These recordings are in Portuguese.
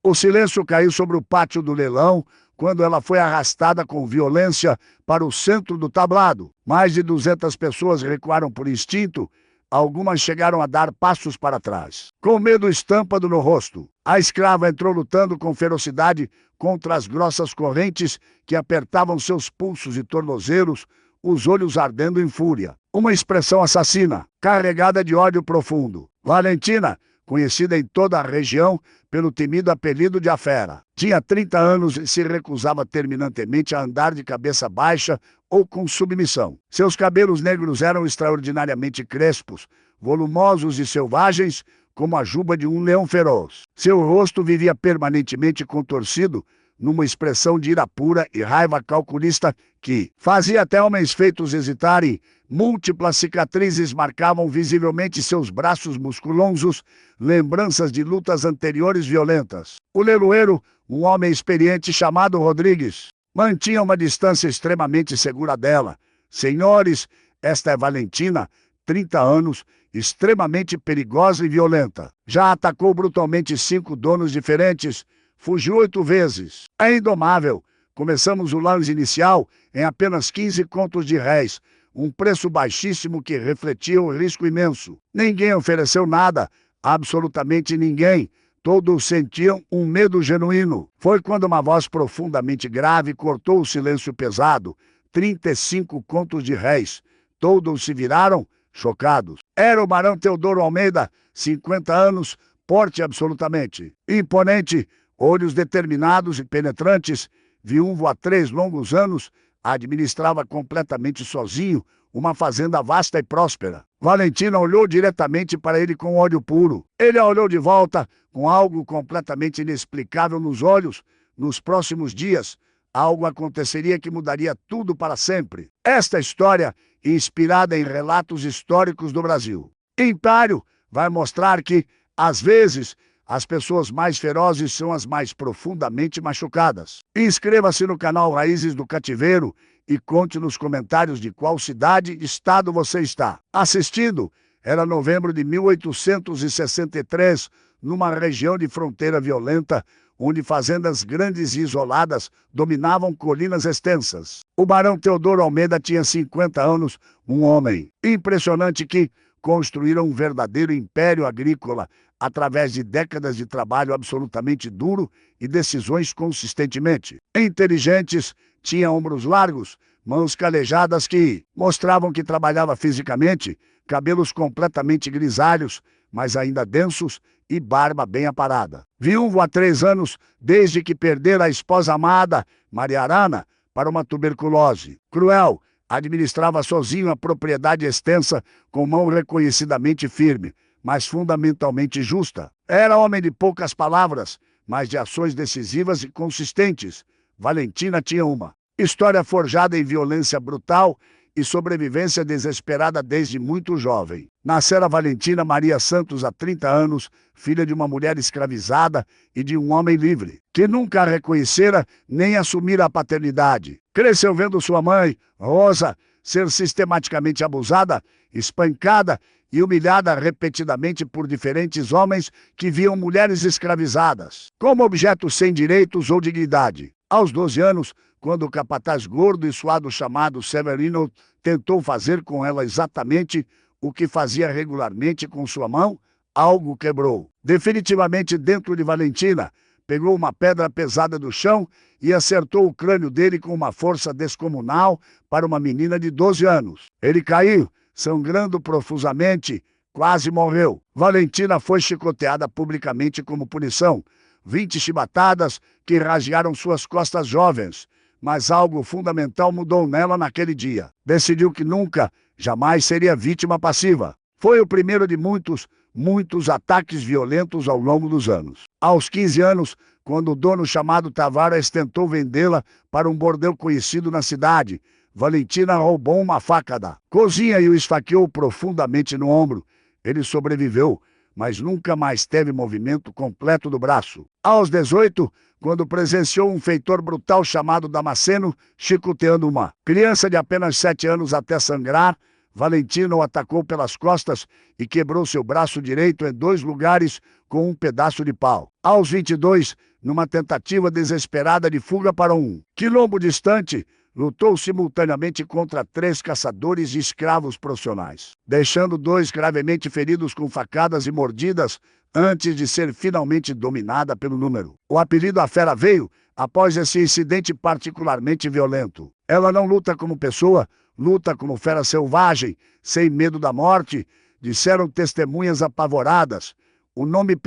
O silêncio caiu sobre o pátio do leilão quando ela foi arrastada com violência para o centro do tablado. Mais de 200 pessoas recuaram por instinto, algumas chegaram a dar passos para trás. Com medo estampado no rosto, a escrava entrou lutando com ferocidade contra as grossas correntes que apertavam seus pulsos e tornozelos, os olhos ardendo em fúria. Uma expressão assassina, carregada de ódio profundo. Valentina, conhecida em toda a região pelo temido apelido de A Fera. Tinha 30 anos e se recusava terminantemente a andar de cabeça baixa ou com submissão. Seus cabelos negros eram extraordinariamente crespos, volumosos e selvagens, como a juba de um leão feroz. Seu rosto vivia permanentemente contorcido, numa expressão de ira pura e raiva calculista que fazia até homens feitos hesitarem. Múltiplas cicatrizes marcavam visivelmente seus braços musculosos, lembranças de lutas anteriores violentas. O leiloeiro, um homem experiente chamado Rodrigues, mantinha uma distância extremamente segura dela. Senhores, esta é Valentina, 30 anos, extremamente perigosa e violenta. Já atacou brutalmente 5 donos diferentes, fugiu 8 vezes. É indomável. Começamos o lance inicial em apenas 15 contos de réis, um preço baixíssimo que refletia o risco imenso. Ninguém ofereceu nada, absolutamente ninguém. Todos sentiam um medo genuíno. Foi quando uma voz profundamente grave cortou o silêncio pesado. 35 contos de réis. Todos se viraram, chocados. Era o barão Teodoro Almeida, 50 anos, porte absolutamente imponente, olhos determinados e penetrantes, viúvo há 3 longos anos, administrava completamente sozinho uma fazenda vasta e próspera. Valentina olhou diretamente para ele com ódio puro. Ele a olhou de volta com algo completamente inexplicável nos olhos. Nos próximos dias, algo aconteceria que mudaria tudo para sempre. Esta história, inspirada em relatos históricos do Brasil. Império vai mostrar que, às vezes, as pessoas mais ferozes são as mais profundamente machucadas. Inscreva-se no canal Raízes do Cativeiro e conte nos comentários de qual cidade e estado você está assistindo. Era novembro de 1863, numa região de fronteira violenta, onde fazendas grandes e isoladas dominavam colinas extensas. O barão Teodoro Almeida tinha 50 anos, um homem impressionante que construíram um verdadeiro império agrícola através de décadas de trabalho absolutamente duro e decisões consistentemente. Inteligentes, tinha ombros largos, mãos calejadas que mostravam que trabalhava fisicamente, cabelos completamente grisalhos, mas ainda densos, e barba bem aparada. Viúvo há 3 anos, desde que perdera a esposa amada, Maria Arana, para uma tuberculose. Cruel, administrava sozinho a propriedade extensa com mão reconhecidamente firme, mas fundamentalmente justa. Era homem de poucas palavras, mas de ações decisivas e consistentes. Valentina tinha uma história forjada em violência brutal e sobrevivência desesperada desde muito jovem. Nascera Valentina Maria Santos há 30 anos, filha de uma mulher escravizada e de um homem livre, que nunca a reconhecera nem assumira a paternidade. Cresceu vendo sua mãe, Rosa, ser sistematicamente abusada, espancada e humilhada repetidamente por diferentes homens que viam mulheres escravizadas como objetos sem direitos ou dignidade. Aos 12 anos, quando o capataz gordo e suado chamado Severino tentou fazer com ela exatamente o que fazia regularmente com sua mão, algo quebrou. Definitivamente dentro de Valentina, pegou uma pedra pesada do chão e acertou o crânio dele com uma força descomunal para uma menina de 12 anos. Ele caiu, sangrando profusamente, quase morreu. Valentina foi chicoteada publicamente como punição. 20 chibatadas que rasgaram suas costas jovens. Mas algo fundamental mudou nela naquele dia. Decidiu que nunca, jamais seria vítima passiva. Foi o primeiro de muitos ataques violentos ao longo dos anos. Aos 15 anos, quando o dono chamado Tavares tentou vendê-la para um bordel conhecido na cidade, Valentina roubou uma faca da cozinha e o esfaqueou profundamente no ombro. Ele sobreviveu, mas nunca mais teve movimento completo do braço. Aos 18, quando presenciou um feitor brutal chamado Damasceno chicoteando uma criança de apenas 7 anos até sangrar, Valentina o atacou pelas costas e quebrou seu braço direito em 2 lugares com um pedaço de pau. Aos 22, numa tentativa desesperada de fuga para um quilombo distante, lutou simultaneamente contra 3 caçadores de escravos profissionais, deixando 2 gravemente feridos com facadas e mordidas antes de ser finalmente dominada pelo número. O apelido A Fera veio após esse incidente particularmente violento. Ela não luta como pessoa, luta como fera selvagem, sem medo da morte, disseram testemunhas apavoradas. O nome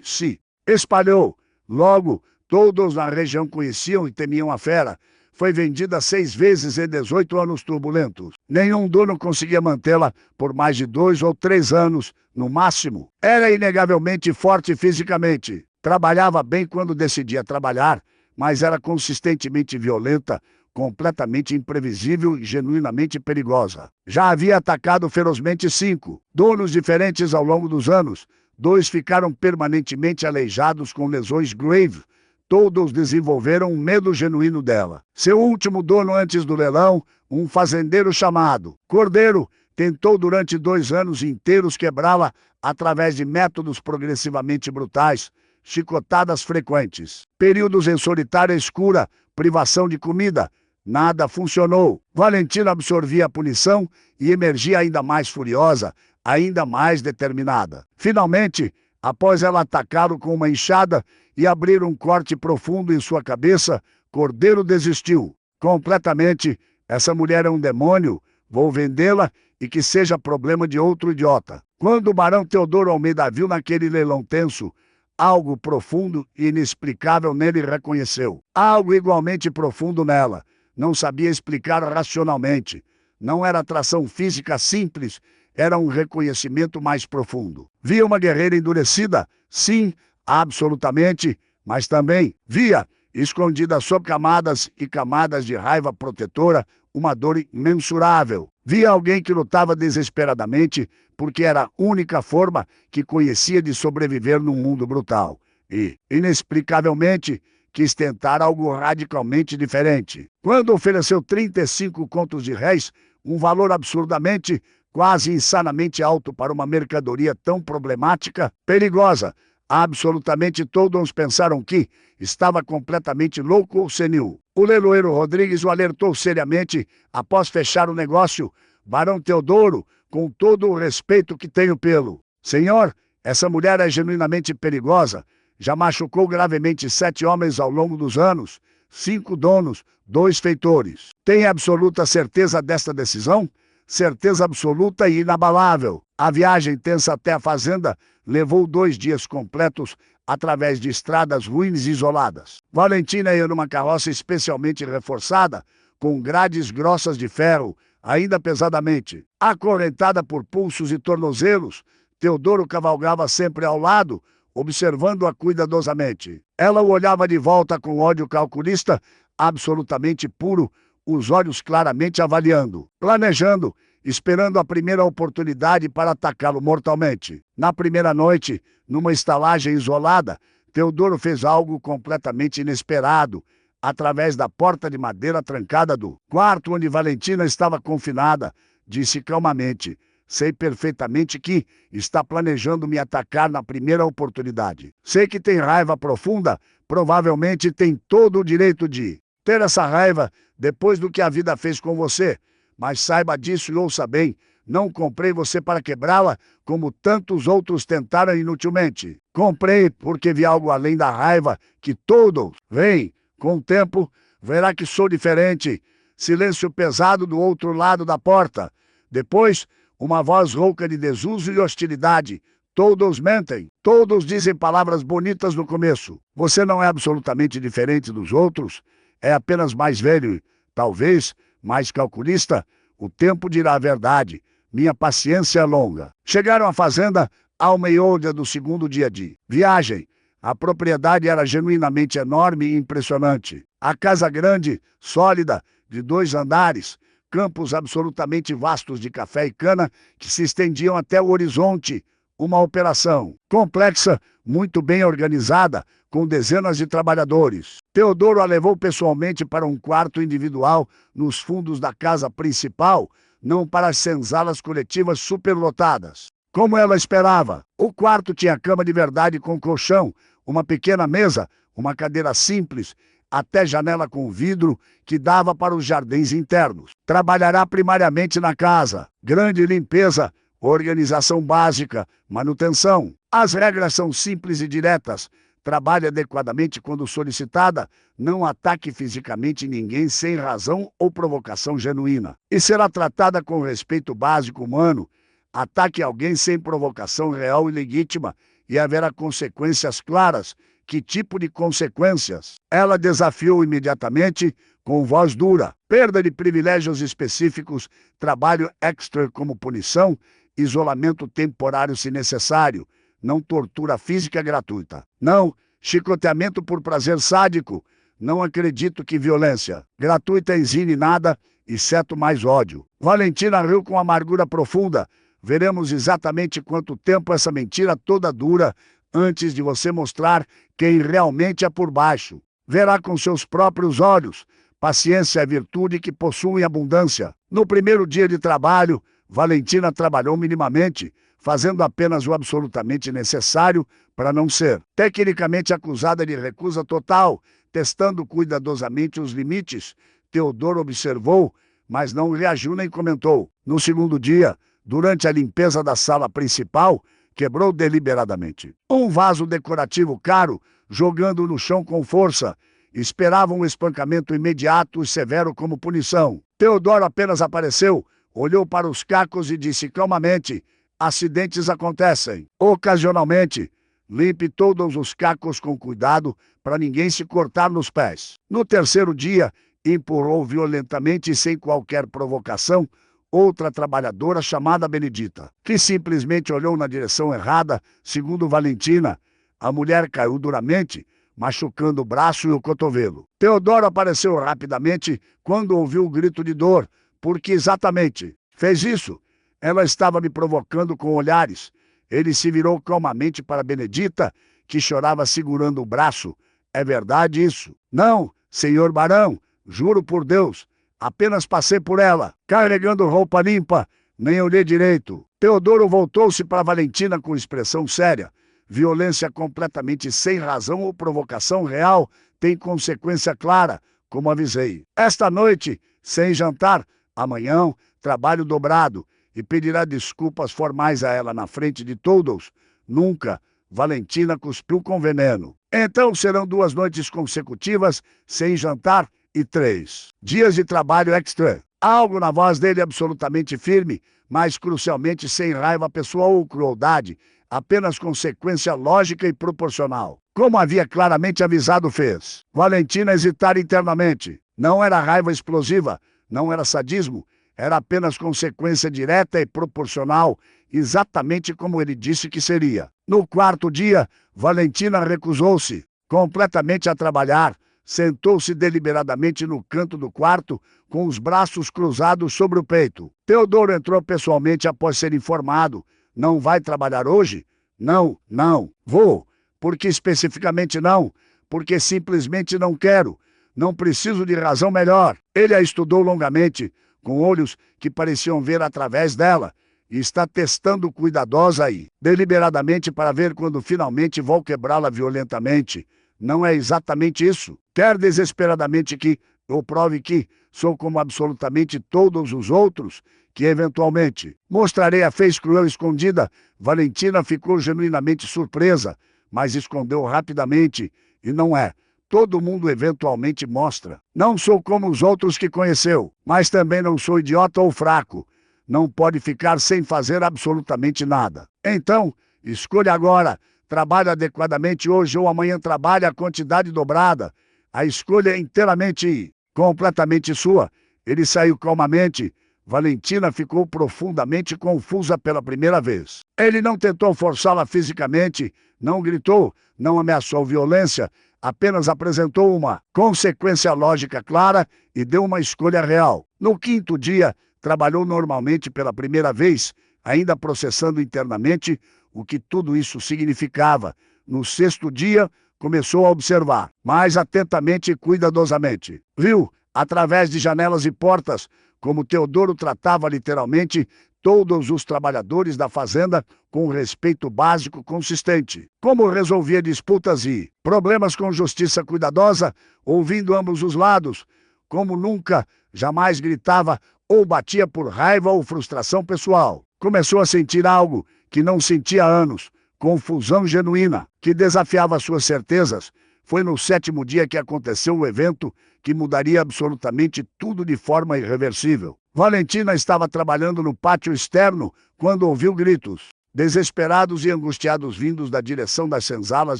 se espalhou. Logo, todos na região conheciam e temiam a fera. Foi vendida 6 vezes em 18 anos turbulentos. Nenhum dono conseguia mantê-la por mais de 2 ou 3 anos, no máximo. Era inegavelmente forte fisicamente. Trabalhava bem quando decidia trabalhar, mas era consistentemente violenta, completamente imprevisível e genuinamente perigosa. Já havia atacado ferozmente 5 donos diferentes ao longo dos anos. 2 ficaram permanentemente aleijados com lesões graves. Todos desenvolveram um medo genuíno dela. Seu último dono antes do leilão, um fazendeiro chamado Cordeiro, tentou durante 2 anos inteiros quebrá-la através de métodos progressivamente brutais, chicotadas frequentes, períodos em solitária escura, privação de comida. Nada funcionou. Valentina absorvia a punição e emergia ainda mais furiosa, ainda mais determinada. Finalmente, após ela atacá-lo com uma enxada e abrir um corte profundo em sua cabeça, Cordeiro desistiu. Completamente, essa mulher é um demônio, vou vendê-la e que seja problema de outro idiota. Quando o barão Teodoro Almeida viu naquele leilão tenso, algo profundo e inexplicável nele reconheceu. Algo igualmente profundo nela. Não sabia explicar racionalmente. Não era atração física simples, era um reconhecimento mais profundo. Via uma guerreira endurecida? Sim, absolutamente, mas também via, escondida sob camadas e camadas de raiva protetora, uma dor imensurável. Via alguém que lutava desesperadamente porque era a única forma que conhecia de sobreviver num mundo brutal. E, inexplicavelmente, quis tentar algo radicalmente diferente. Quando ofereceu 35 contos de réis, um valor absurdamente, quase insanamente alto para uma mercadoria tão problemática, perigosa, absolutamente todos pensaram que estava completamente louco ou senil. O leiloeiro Rodrigues o alertou seriamente após fechar o negócio. Barão Teodoro, com todo o respeito que tenho pelo senhor, essa mulher é genuinamente perigosa. Já machucou gravemente 7 homens ao longo dos anos, 5 donos, 2 feitores. Tem absoluta certeza desta decisão? Certeza absoluta e inabalável. A viagem tensa até a fazenda levou 2 dias completos através de estradas ruins e isoladas. Valentina ia numa carroça especialmente reforçada, com grades grossas de ferro, ainda pesadamente. Acorrentada por pulsos e tornozelos, Teodoro cavalgava sempre ao lado, observando-a cuidadosamente. Ela o olhava de volta com ódio calculista, absolutamente puro, os olhos claramente avaliando, planejando, esperando a primeira oportunidade para atacá-lo mortalmente. Na primeira noite, numa estalagem isolada, Teodoro fez algo completamente inesperado. Através da porta de madeira trancada do quarto onde Valentina estava confinada, disse calmamente: sei perfeitamente que está planejando me atacar na primeira oportunidade. Sei que tem raiva profunda, provavelmente tem todo o direito de ter essa raiva depois do que a vida fez com você. Mas saiba disso e ouça bem, não comprei você para quebrá-la, como tantos outros tentaram inutilmente. Comprei porque vi algo além da raiva que todos veem. Com o tempo, verá que sou diferente. Silêncio pesado do outro lado da porta. Depois, uma voz rouca de desuso e hostilidade. Todos mentem. Todos dizem palavras bonitas no começo. Você não é absolutamente diferente dos outros. É apenas mais velho, talvez mais calculista. O tempo dirá a verdade. Minha paciência é longa. Chegaram à fazenda ao meio-dia do segundo dia de viagem. A propriedade era genuinamente enorme e impressionante. A casa grande, sólida, de 2 andares, campos absolutamente vastos de café e cana que se estendiam até o horizonte. Uma operação complexa, muito bem organizada, com dezenas de trabalhadores. Teodoro a levou pessoalmente para um quarto individual nos fundos da casa principal, não para as senzalas coletivas superlotadas. Como ela esperava, o quarto tinha cama de verdade com colchão, uma pequena mesa, uma cadeira simples, até janela com vidro que dava para os jardins internos. Trabalhará primariamente na casa, grande limpeza, organização básica, manutenção. As regras são simples e diretas. Trabalhe adequadamente quando solicitada, não ataque fisicamente ninguém sem razão ou provocação genuína. E será tratada com respeito básico humano. Ataque alguém sem provocação real e legítima e haverá consequências claras. Que tipo de consequências? Ela desafiou imediatamente, com voz dura. Perda de privilégios específicos, trabalho extra como punição, isolamento temporário se necessário, não tortura física gratuita. Não, chicoteamento por prazer sádico. Não acredito que violência gratuita ensine nada, exceto mais ódio. Valentina riu com amargura profunda. Veremos exatamente quanto tempo essa mentira toda dura antes de você mostrar quem realmente é por baixo. Verá com seus próprios olhos. Paciência é virtude que possui abundância. No primeiro dia de trabalho, Valentina trabalhou minimamente, fazendo apenas o absolutamente necessário para não ser tecnicamente acusada de recusa total, testando cuidadosamente os limites. Teodoro observou, mas não reagiu nem comentou. No segundo dia, durante a limpeza da sala principal, quebrou deliberadamente um vaso decorativo caro, jogando no chão com força. Esperava um espancamento imediato e severo como punição. Teodoro apenas apareceu, olhou para os cacos e disse calmamente: acidentes acontecem, ocasionalmente. Limpe todos os cacos com cuidado para ninguém se cortar nos pés. No terceiro dia, empurrou violentamente e sem qualquer provocação outra trabalhadora chamada Benedita, que simplesmente olhou na direção errada. Segundo Valentina, a mulher caiu duramente, machucando o braço e o cotovelo. Teodoro apareceu rapidamente quando ouviu o grito de dor. Por que exatamente fez isso? Ela estava me provocando com olhares. Ele se virou calmamente para Benedita, que chorava segurando o braço. É verdade isso? Não, senhor barão, juro por Deus. Apenas passei por ela, carregando roupa limpa, nem olhei direito. Teodoro voltou-se para Valentina com expressão séria. Violência completamente sem razão ou provocação real tem consequência clara, como avisei. Esta noite, sem jantar, amanhã, trabalho dobrado, e pedirá desculpas formais a ela na frente de todos. Nunca. Valentina cuspiu com veneno. Então serão 2 noites consecutivas, sem jantar, e 3 dias de trabalho extra. Algo na voz dele absolutamente firme, mas crucialmente sem raiva pessoal ou crueldade, apenas consequência lógica e proporcional. Como havia claramente avisado, fez Valentina hesitar internamente. Não era raiva explosiva, não era sadismo, era apenas consequência direta e proporcional, exatamente como ele disse que seria. No 4º dia, Valentina recusou-se completamente a trabalhar. Sentou-se deliberadamente no canto do quarto, com os braços cruzados sobre o peito. Teodoro entrou pessoalmente após ser informado. Não vai trabalhar hoje? Não, não. Vou. Por que especificamente não? Porque simplesmente não quero. Não preciso de razão melhor. Ele a estudou longamente, com olhos que pareciam ver através dela, e está testando cuidadosa e deliberadamente para ver quando finalmente vou quebrá-la violentamente. Não é exatamente isso. Quer desesperadamente que eu prove que sou como absolutamente todos os outros, que eventualmente mostrarei a face cruel escondida. Valentina ficou genuinamente surpresa, mas escondeu rapidamente. E não é. Todo mundo eventualmente mostra. Não sou como os outros que conheceu, mas também não sou idiota ou fraco. Não pode ficar sem fazer absolutamente nada. Então, escolha agora. Trabalhe adequadamente hoje ou amanhã, trabalhe a quantidade dobrada. A escolha é inteiramente e completamente sua. Ele saiu calmamente. Valentina ficou profundamente confusa pela primeira vez. Ele não tentou forçá-la fisicamente, não gritou, não ameaçou violência, apenas apresentou uma consequência lógica clara e deu uma escolha real. No 5º dia, trabalhou normalmente pela primeira vez, ainda processando internamente o que tudo isso significava. No 6º dia, começou a observar, mais atentamente e cuidadosamente. Viu, através de janelas e portas, como Teodoro tratava literalmente todos os trabalhadores da fazenda com respeito básico consistente. Como resolvia disputas e problemas com justiça cuidadosa, ouvindo ambos os lados. Como nunca, jamais gritava ou batia por raiva ou frustração pessoal. Começou a sentir algo que não sentia há anos, confusão genuína, que desafiava suas certezas. Foi no 7º dia que aconteceu o evento que mudaria absolutamente tudo de forma irreversível. Valentina estava trabalhando no pátio externo quando ouviu gritos, desesperados e angustiados vindos da direção das senzalas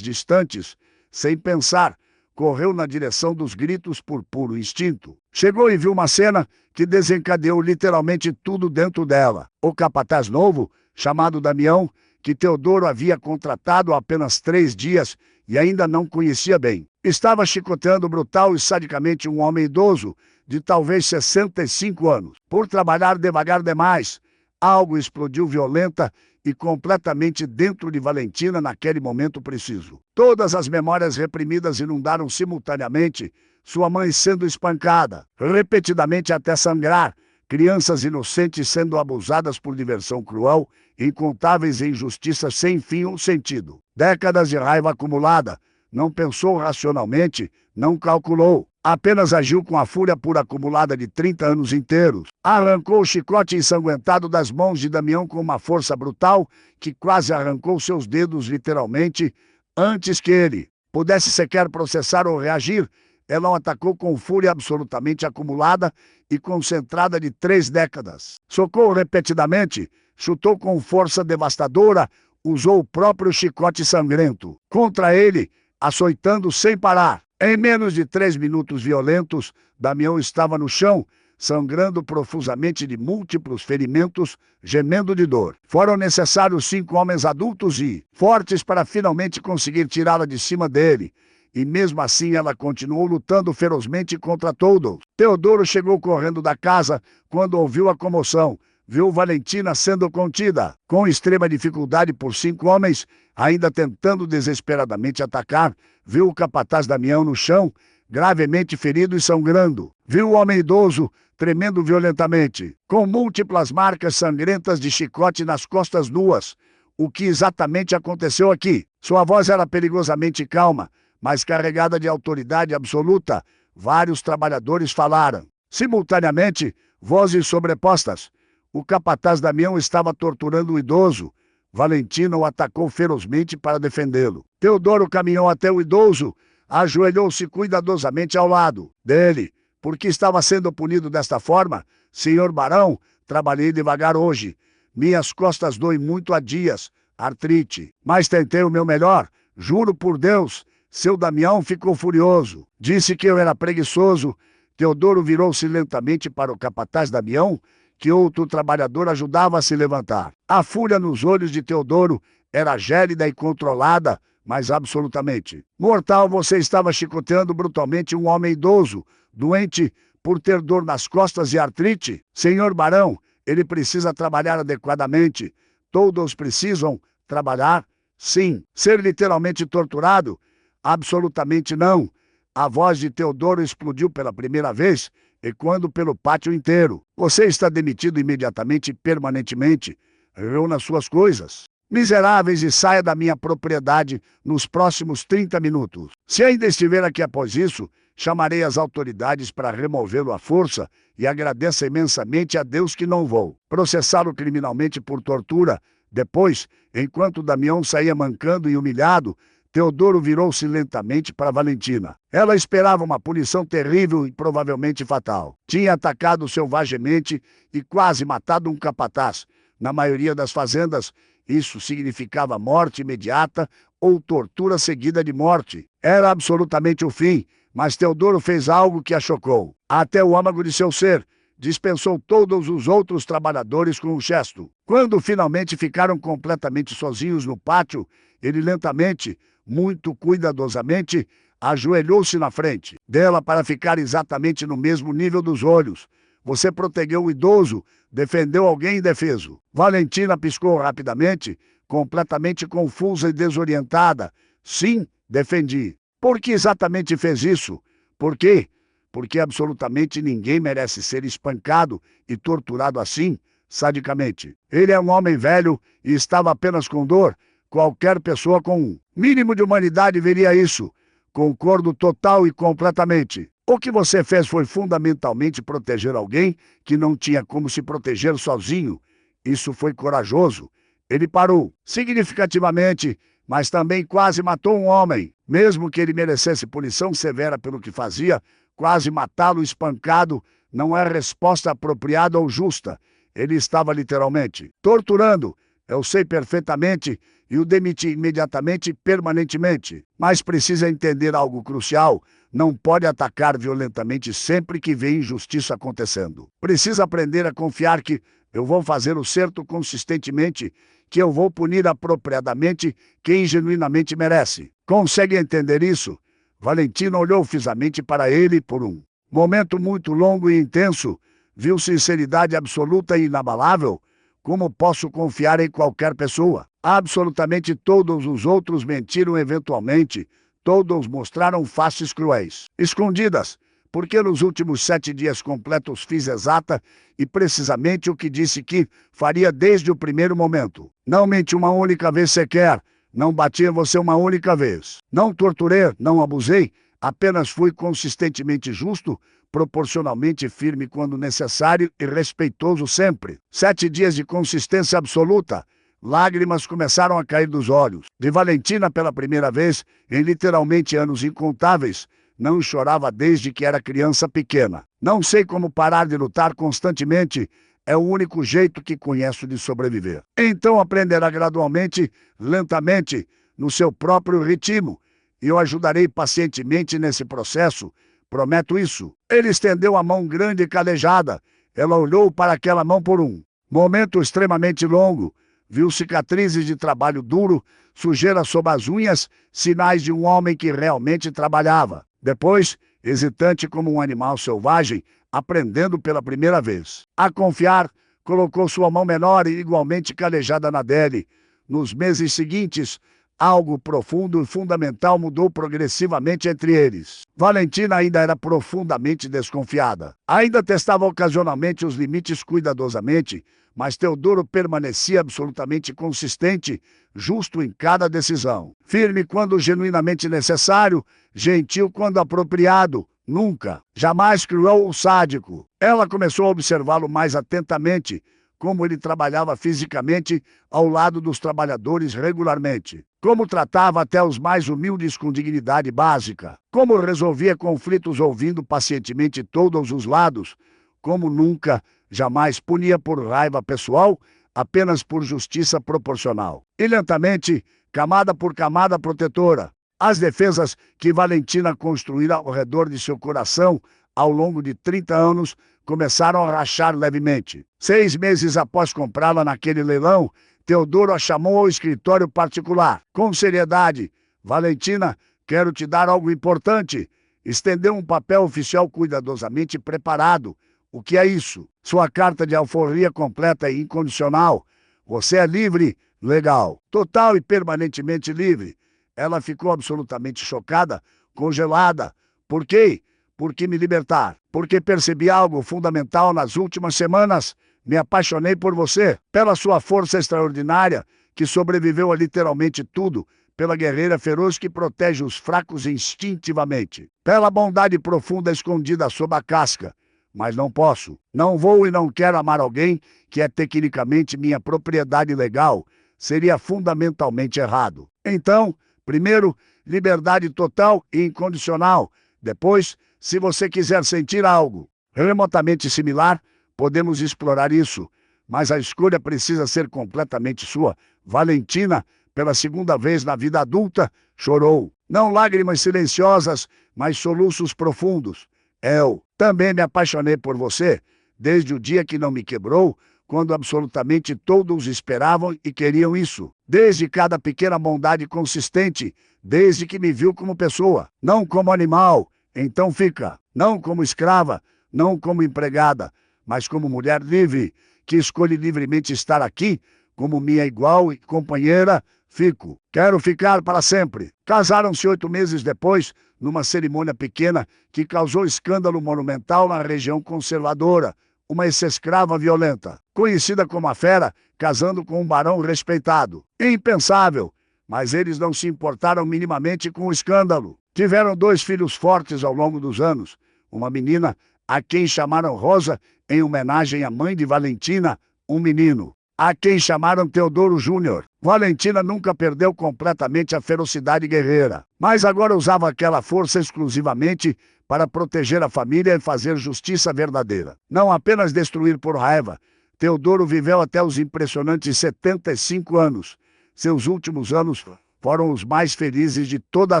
distantes. Sem pensar, correu na direção dos gritos por puro instinto. Chegou e viu uma cena que desencadeou literalmente tudo dentro dela. O capataz novo, chamado Damião, que Teodoro havia contratado há apenas 3 dias e ainda não conhecia bem, estava chicoteando brutal e sadicamente um homem idoso, de talvez 65 anos. Por trabalhar devagar demais, algo explodiu violenta e completamente dentro de Valentina naquele momento preciso. Todas as memórias reprimidas inundaram simultaneamente, sua mãe sendo espancada, repetidamente até sangrar, crianças inocentes sendo abusadas por diversão cruel, incontáveis injustiças sem fim ou sentido. Décadas de raiva acumulada, não pensou racionalmente, não calculou. Apenas agiu com a fúria pura acumulada de 30 anos inteiros. Arrancou o chicote ensanguentado das mãos de Damião com uma força brutal que quase arrancou seus dedos literalmente. Antes que ele pudesse sequer processar ou reagir, ela o atacou com fúria absolutamente acumulada e concentrada de 3 décadas. Socou repetidamente, chutou com força devastadora, usou o próprio chicote sangrento contra ele, açoitando sem parar. Em menos de 3 minutos violentos, Damião estava no chão, sangrando profusamente de múltiplos ferimentos, gemendo de dor. Foram necessários 5 homens adultos e fortes para finalmente conseguir tirá-la de cima dele. E mesmo assim ela continuou lutando ferozmente contra todos. Teodoro chegou correndo da casa quando ouviu a comoção. Viu Valentina sendo contida, com extrema dificuldade por 5 homens, ainda tentando desesperadamente atacar. Viu o capataz Damião no chão, gravemente ferido e sangrando. Viu o homem idoso, tremendo violentamente, com múltiplas marcas sangrentas de chicote nas costas nuas. O que exatamente aconteceu aqui? Sua voz era perigosamente calma, mas carregada de autoridade absoluta. Vários trabalhadores falaram. Simultaneamente, vozes sobrepostas. O capataz Damião estava torturando o idoso. Valentina o atacou ferozmente para defendê-lo. Teodoro caminhou até o idoso, ajoelhou-se cuidadosamente ao lado dele. Por que estava sendo punido desta forma? Senhor Barão, trabalhei devagar hoje. Minhas costas doem muito há dias, artrite. Mas tentei o meu melhor, juro por Deus. Seu Damião ficou furioso. Disse que eu era preguiçoso. Teodoro virou-se lentamente para o capataz Damião, que outro trabalhador ajudava a se levantar. A fúria nos olhos de Teodoro era gélida e controlada, mas absolutamente mortal. Você estava chicoteando brutalmente um homem idoso, doente por ter dor nas costas e artrite. Senhor Barão, ele precisa trabalhar adequadamente. Todos precisam trabalhar, sim. Ser literalmente torturado? Absolutamente não. A voz de Teodoro explodiu pela primeira vez, ecoando pelo pátio inteiro. Você está demitido imediatamente e permanentemente. Reúna suas coisas miseráveis e saia da minha propriedade nos próximos 30 minutos. Se ainda estiver aqui após isso, chamarei as autoridades para removê-lo à força e agradeço imensamente a Deus que não vou processá-lo criminalmente por tortura. Depois, enquanto Damião saía mancando e humilhado, Teodoro virou-se lentamente para Valentina. Ela esperava uma punição terrível e provavelmente fatal. Tinha atacado selvagemente e quase matado um capataz. Na maioria das fazendas, isso significava morte imediata ou tortura seguida de morte. Era absolutamente o fim, mas Teodoro fez algo que a chocou. Até o âmago de seu ser, dispensou todos os outros trabalhadores com um gesto. Quando finalmente ficaram completamente sozinhos no pátio, ele lentamente, muito cuidadosamente, ajoelhou-se na frente dela para ficar exatamente no mesmo nível dos olhos. Você protegeu o idoso, defendeu alguém indefeso. Valentina piscou rapidamente, completamente confusa e desorientada. Sim, defendi. Por que exatamente fez isso? Por quê? Porque absolutamente ninguém merece ser espancado e torturado assim, sadicamente. Ele é um homem velho e estava apenas com dor. Qualquer pessoa com um mínimo de humanidade veria isso. Concordo total e completamente. O que você fez foi fundamentalmente proteger alguém que não tinha como se proteger sozinho. Isso foi corajoso. Ele parou significativamente, mas também quase matou um homem. Mesmo que ele merecesse punição severa pelo que fazia, quase matá-lo espancado não é resposta apropriada ou justa. Ele estava literalmente torturando. Eu sei perfeitamente e o demiti imediatamente, permanentemente. Mas precisa entender algo crucial. Não pode atacar violentamente sempre que vê injustiça acontecendo. Precisa aprender a confiar que eu vou fazer o certo consistentemente, que eu vou punir apropriadamente quem genuinamente merece. Consegue entender isso? Valentina olhou fixamente para ele por um momento muito longo e intenso. Viu sinceridade absoluta e inabalável. Como posso confiar em qualquer pessoa? Absolutamente todos os outros mentiram eventualmente. Todos mostraram faces cruéis, escondidas, porque nos últimos 7 dias completos fiz exata e precisamente o que disse que faria desde o primeiro momento. Não menti uma única vez sequer. Não bati em você uma única vez. Não torturei, não abusei. Apenas fui consistentemente justo, proporcionalmente firme quando necessário e respeitoso sempre. 7 dias de consistência absoluta. Lágrimas começaram a cair dos olhos. De Valentina pela primeira vez, em literalmente anos incontáveis. Não chorava desde que era criança pequena. Não sei como parar de lutar constantemente. É o único jeito que conheço de sobreviver. Então aprenderá gradualmente, lentamente, no seu próprio ritmo. E eu ajudarei pacientemente nesse processo. Prometo isso. Ele estendeu a mão grande e calejada. Ela olhou para aquela mão por um momento extremamente longo. Viu cicatrizes de trabalho duro, sujeira sob as unhas, sinais de um homem que realmente trabalhava. Depois, hesitante como um animal selvagem, aprendendo pela primeira vez a confiar, colocou sua mão menor e igualmente calejada na dele. Nos meses seguintes, algo profundo e fundamental mudou progressivamente entre eles. Valentina ainda era profundamente desconfiada. Ainda testava ocasionalmente os limites cuidadosamente, mas Teodoro permanecia absolutamente consistente, justo em cada decisão. Firme quando genuinamente necessário, gentil quando apropriado, nunca, jamais cruel ou sádico. Ela começou a observá-lo mais atentamente, como ele trabalhava fisicamente ao lado dos trabalhadores regularmente. Como tratava até os mais humildes com dignidade básica. Como resolvia conflitos ouvindo pacientemente todos os lados. Como nunca, jamais punia por raiva pessoal, apenas por justiça proporcional. E lentamente, camada por camada protetora, as defesas que Valentina construíra ao redor de seu coração ao longo de 30 anos começaram a rachar levemente. 6 meses após comprá-la naquele leilão, Teodoro a chamou ao escritório particular. Com seriedade, Valentina, quero te dar algo importante. Estendeu um papel oficial cuidadosamente preparado. O que é isso? Sua carta de alforria completa e incondicional. Você é livre, legal, total e permanentemente livre. Ela ficou absolutamente chocada, congelada. Por quê? Porque me libertar. Porque percebi algo fundamental nas últimas semanas. Me apaixonei por você, pela sua força extraordinária, que sobreviveu a literalmente tudo, pela guerreira feroz que protege os fracos instintivamente, pela bondade profunda escondida sob a casca. Mas não posso, não vou e não quero amar alguém que é tecnicamente minha propriedade legal. Seria fundamentalmente errado. Então, primeiro, liberdade total e incondicional. Depois, se você quiser sentir algo remotamente similar, podemos explorar isso. Mas a escolha precisa ser completamente sua. Valentina, pela segunda vez na vida adulta, chorou. Não lágrimas silenciosas, mas soluços profundos. Eu também me apaixonei por você, desde o dia que não me quebrou, quando absolutamente todos esperavam e queriam isso. Desde cada pequena bondade consistente, desde que me viu como pessoa, não como animal. Então fica, não como escrava, não como empregada, mas como mulher livre, que escolhe livremente estar aqui, como minha igual e companheira. Fico. Quero ficar para sempre. Casaram-se 8 meses depois, numa cerimônia pequena que causou escândalo monumental na região conservadora. uma ex-escrava violenta, conhecida como a Fera, casando com um barão respeitado. Impensável, mas eles não se importaram minimamente com o escândalo. Tiveram 2 filhos fortes ao longo dos anos, uma menina, a quem chamaram Rosa, em homenagem à mãe de Valentina, um menino, a quem chamaram Teodoro Júnior. Valentina nunca perdeu completamente a ferocidade guerreira, mas agora usava aquela força exclusivamente para proteger a família e fazer justiça verdadeira. Não apenas destruir por raiva. Teodoro viveu até os impressionantes 75 anos. Seus últimos anos foram os mais felizes de toda a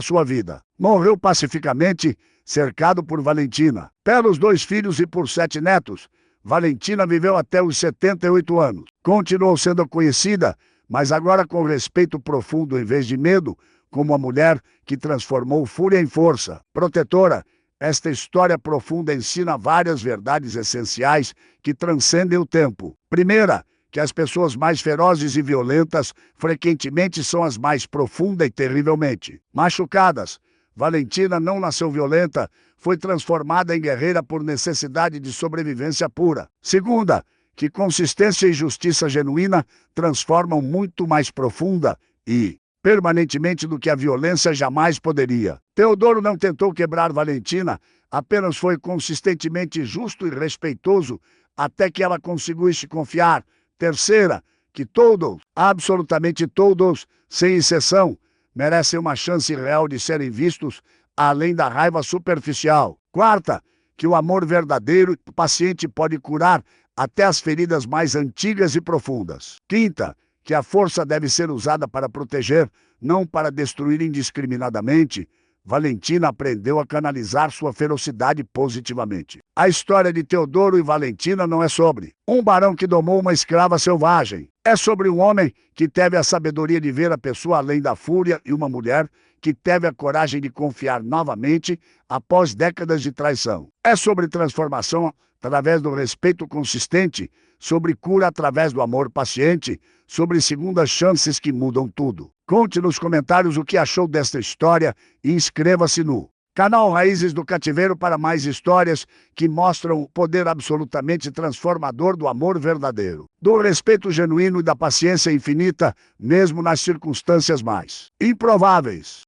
sua vida. Morreu pacificamente, cercado por Valentina, pelos 2 filhos e por 7 netos. Valentina viveu até os 78 anos. Continuou sendo conhecida, mas agora com respeito profundo em vez de medo, como a mulher que transformou fúria em força. Protetora, esta história profunda ensina várias verdades essenciais que transcendem o tempo. Primeira, que as pessoas mais ferozes e violentas frequentemente são as mais profunda e terrivelmente machucadas. Valentina não nasceu violenta, foi transformada em guerreira por necessidade de sobrevivência pura. Segunda, que consistência e justiça genuína transformam muito mais profunda e permanentemente do que a violência jamais poderia. Teodoro não tentou quebrar Valentina, apenas foi consistentemente justo e respeitoso até que ela conseguisse confiar. Terceira, que todos, absolutamente todos, sem exceção, merecem uma chance real de serem vistos além da raiva superficial. Quarta, que o amor verdadeiro e paciente pode curar até as feridas mais antigas e profundas. Quinta, que a força deve ser usada para proteger, não para destruir indiscriminadamente. Valentina aprendeu a canalizar sua ferocidade positivamente. A história de Teodoro e Valentina não é sobre um barão que domou uma escrava selvagem. É sobre um homem que teve a sabedoria de ver a pessoa além da fúria e uma mulher que teve a coragem de confiar novamente após décadas de traição. É sobre transformação através do respeito consistente, sobre cura através do amor paciente, sobre segundas chances que mudam tudo. Conte nos comentários o que achou desta história e inscreva-se no canal Raízes do Cativeiro para mais histórias que mostram o poder absolutamente transformador do amor verdadeiro, do respeito genuíno e da paciência infinita, mesmo nas circunstâncias mais improváveis.